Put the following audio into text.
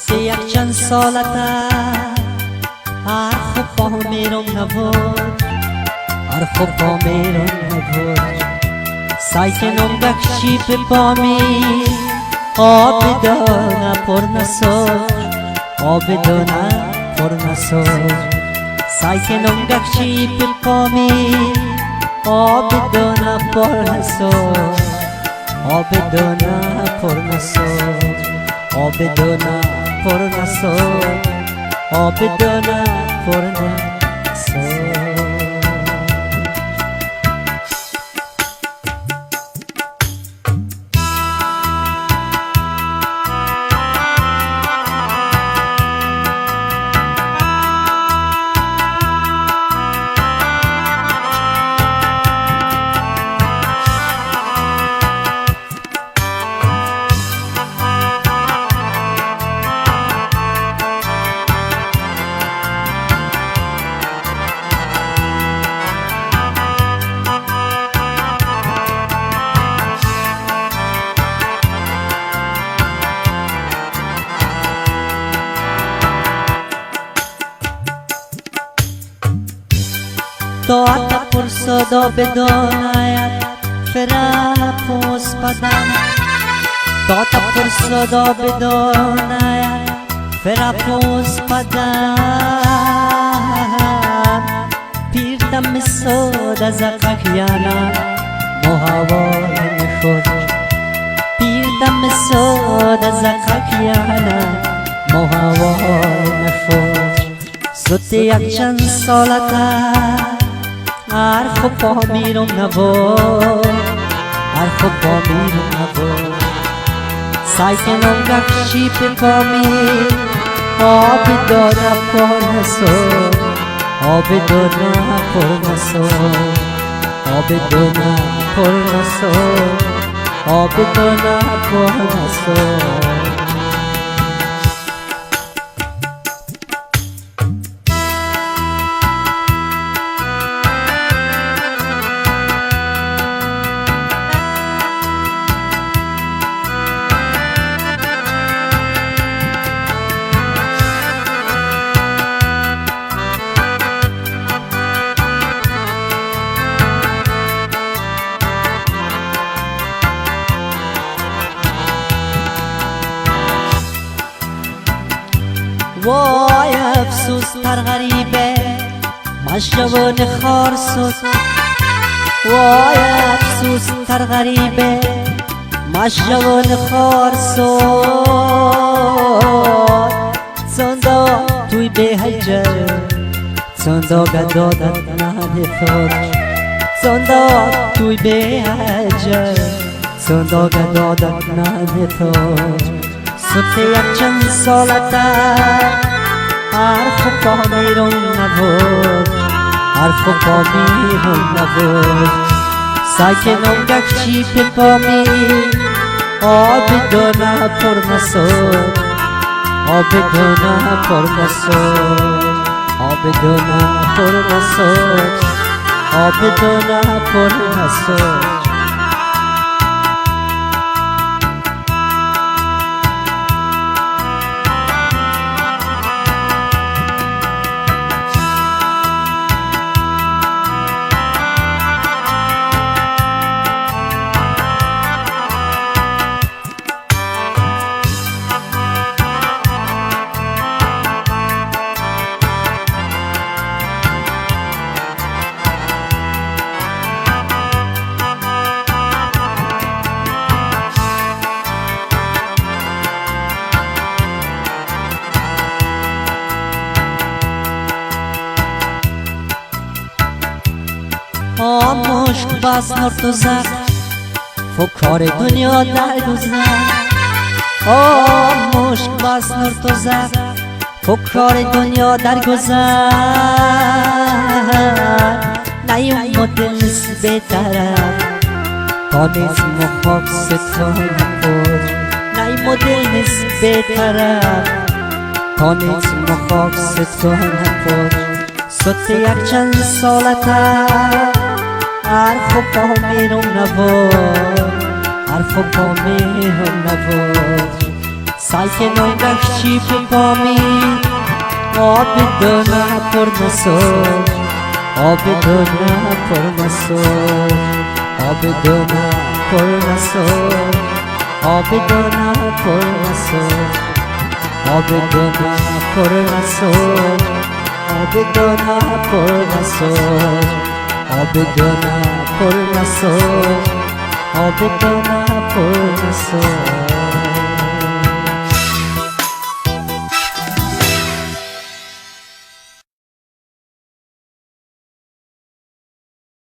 شد یک چند سالته هر خوب با میرم نبود هر خوب با میرم نبود سعی کنم بخشی به بامی آب دانه پر نسود آب دانه پر نسود سعی کنم بخشی به بامی آب دانه پر نسود آب دانه پر نسود آب دانه پر نسود آب دانه پر نسود دعا پر صدا بداند فرپوس بدم دعا پر صدا بداند فرپوس بدم پیردم سود از قهیانا محوال نشد پیردم سود از قهیانا محوال نشد زود یک چند سالته هر خوب با میرم نبود هر خوب با میرم نبود سعی کنم بخشی به بامی آب دانه پر نسود آب دانه پر نسود آب دانه پر نسود آب دانه پر نسود وای افسوس تر غریبه مشجون خار سد وای افسوس تر غریبه مشجون خار سد زندا توی به هجر زندا گدادت ندفت زندا توی به هجر زندا گدادت ندفت سوت یک چند سالته هر خوب با میرم نبود هر خوب با میرم نبود سعی کنم بخشی به بامی آب دانه پر نسود آب دانه پر نسود آب دانه پر نسود آب دانه پر نسود مشک بس نور تو زد فکار دنیا در گذر مشک بس نور تو زد فکار دنیا در گذر نیوم دل به طرف تا نیز مخواب ستان خود نیوم دل به طرف تا نیز مخواب ستان خود سوت یک چند سالته هر خوب با میرم نبود هر خوب با میرم نبود Sajcie nogach ci przypomni Oby do na pornosol Oby do na pornosol Oby do na pornosol Oby do na pornosol Oby do na pornosol Oby do na pornosol Oby do na pornosol Oby do na pornosol